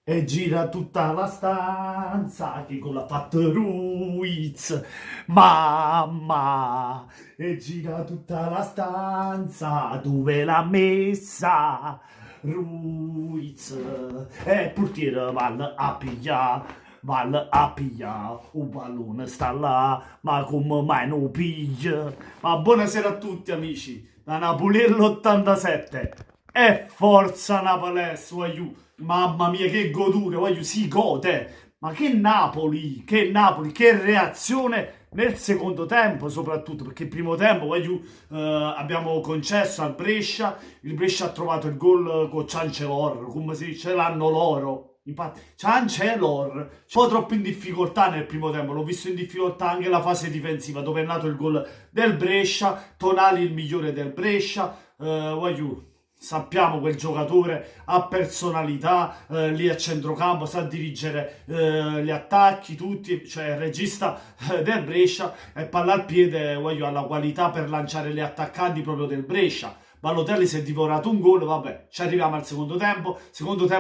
E gira tutta la stanza che con la Fat Ruiz, mamma. E gira tutta la stanza dove l'ha messa Ruiz. E il portiere va a pigliare, un pallone sta là, ma come mai non piglia? Ma buonasera a tutti amici, da Napoli l'87. E forza Napolès, voglio. Mamma mia, che godure, voglio, si gode. Ma che Napoli, che reazione nel secondo tempo soprattutto, perché il primo tempo, voglio, abbiamo concesso al Brescia, il Brescia ha trovato il gol con Ciancelor, come si dice, l'hanno loro. Infatti, Ciancelor, un po' troppo in difficoltà nel primo tempo, l'ho visto in difficoltà anche la fase difensiva, dove è nato il gol del Brescia, Tonali il migliore del Brescia, voglio... Sappiamo quel giocatore ha personalità, lì a centrocampo, sa dirigere gli attacchi, tutti, cioè il regista del Brescia e palla al piede, voglio, ha la qualità per lanciare gli attaccanti proprio del Brescia. Balotelli si è divorato un gol, vabbè, ci arriviamo al secondo tempo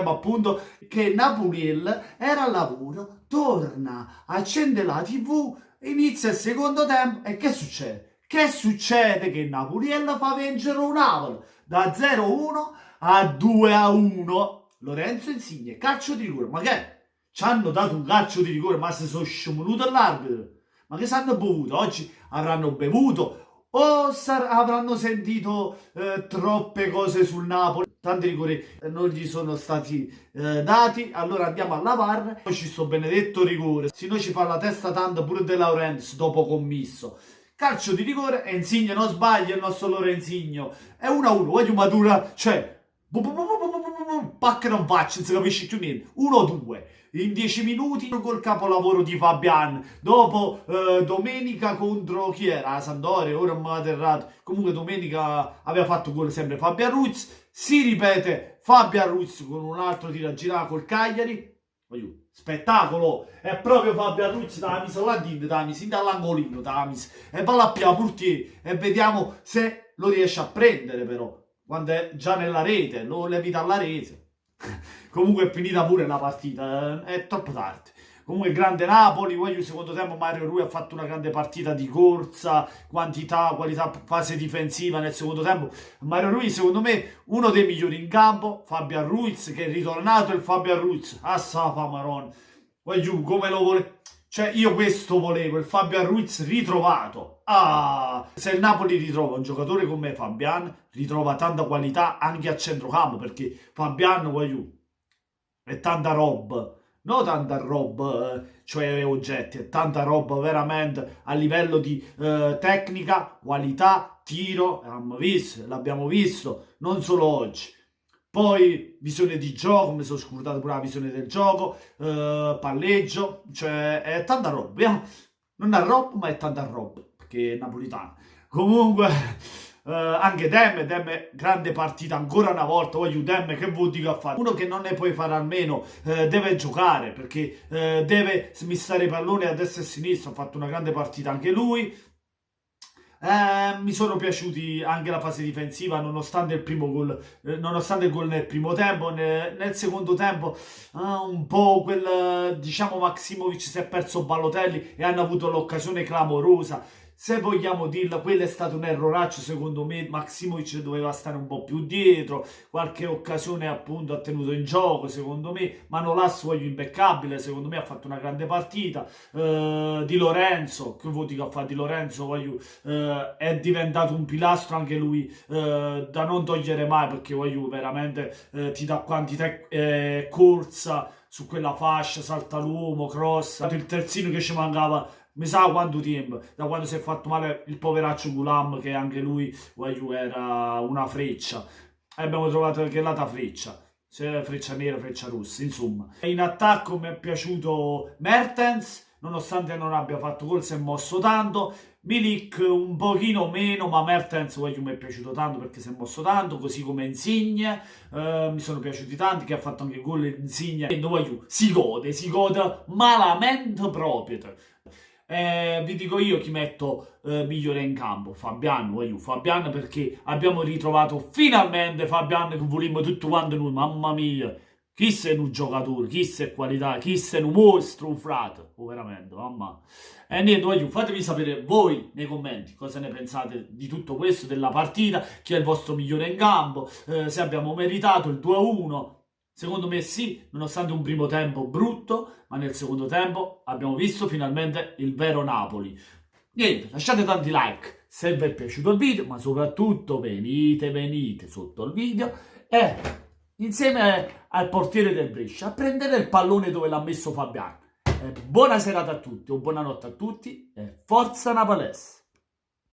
appunto che Napoliel era al lavoro, torna, accende la TV, inizia il secondo tempo e che succede? Che succede? Che Napoliel fa vincere un Napoli da 0-1 a 2-1. Lorenzo Insigne, calcio di rigore. Ma che? Ci hanno dato un calcio di rigore, ma se sono scemunuto all'arbitro. Ma che sanno bevuto? Oggi avranno bevuto o avranno sentito troppe cose sul Napoli. Tanti rigori non gli sono stati dati. Allora andiamo alla VAR. Poi ci sto benedetto rigore. Se no ci fa la testa tanto pure De Laurentiis dopo commisso. Calcio di rigore e Insigne non sbaglia il nostro Lorenzigno. È 1-1, voglio matura, cioè, pacca non faccio, non si capisce più niente. 1-2. In 10 minuti col capolavoro di Fabian. Dopo domenica contro chi era? Sampdoria, ora mi ha atterrato. Comunque domenica aveva fatto gol sempre Fabian Ruiz. Si ripete Fabian Ruiz con un altro tiro a girare col Cagliari. Spettacolo! È proprio Fabian Ruiz da Amis là dentro, da Amis, dall'angolino, da Amis. E va là più a portiere e vediamo se lo riesce a prendere però. Quando è già nella rete, lo levi dalla rete. Comunque è finita pure la partita, è troppo tardi. Comunque grande Napoli, voglio secondo tempo Mario Rui ha fatto una grande partita di corsa, quantità, qualità, fase difensiva nel secondo tempo. Mario Rui secondo me uno dei migliori in campo, Fabian Ruiz che è ritornato il Fabian Ruiz, Assafa Maron. Voglio come lo vuole... Cioè io questo volevo, il Fabian Ruiz ritrovato. Ah, se il Napoli ritrova un giocatore come Fabian, ritrova tanta qualità anche a centrocampo, perché Fabian, voglio, è tanta roba. Non tanta roba, cioè oggetti, è tanta roba veramente a livello di tecnica, qualità, tiro, l'abbiamo visto, non solo oggi. Poi visione di gioco, mi sono scordato pure la visione del gioco, palleggio, cioè è tanta roba, non è roba ma è tanta roba, perché è napolitano. Comunque, anche Demme, grande partita ancora una volta, voglio Demme che vuol dire a fare? Uno che non ne puoi fare almeno, deve giocare, perché deve smistare i palloni a destra e a sinistra, ha fatto una grande partita anche lui. Mi sono piaciuti anche la fase difensiva nonostante il primo gol, nonostante il gol nel primo tempo, nel secondo tempo un po' quel diciamo Maximovic si è perso Balotelli e hanno avuto l'occasione clamorosa. Se vogliamo dirla, quello è stato un erroraccio, secondo me Maximovic doveva stare un po' più dietro, qualche occasione appunto ha tenuto in gioco, secondo me, Manolas voglio impeccabile, secondo me ha fatto una grande partita, Di Lorenzo, che vuol dire che ha fatto Di Lorenzo, voglio, è diventato un pilastro anche lui, da non togliere mai, perché voglio veramente ti dà quantità corsa su quella fascia, salta l'uomo, cross, il terzino che ci mancava mi sa quanto tempo, da quando si è fatto male il poveraccio Gulam, che anche lui era una freccia. E abbiamo trovato anche l'altra freccia, freccia nera, freccia rossa, insomma. In attacco mi è piaciuto Mertens, nonostante non abbia fatto gol, si è mosso tanto. Milik un pochino meno, ma Mertens mi è piaciuto tanto perché si è mosso tanto, così come Insigne, mi sono piaciuti tanti, che ha fatto anche gol Insigne. E si gode malamente proprio. Vi dico io chi metto migliore in campo, Fabian perché abbiamo ritrovato finalmente Fabian che volevamo tutto quanto noi, mamma mia, Chi sei un giocatore, chi sei qualità, chi sei un mostro, un frate. Oh, veramente, mamma. E niente, voglio, fatemi sapere voi nei commenti cosa ne pensate di tutto questo, della partita, chi è il vostro migliore in campo, se abbiamo meritato il 2-1. Secondo me sì, nonostante un primo tempo brutto, ma nel secondo tempo abbiamo visto finalmente il vero Napoli. Niente, lasciate tanti like se vi è piaciuto il video, ma soprattutto venite sotto il video e insieme al portiere del Brescia a prendere il pallone dove l'ha messo Fabiano. Buona serata a tutti o buonanotte a tutti e forza Napalese!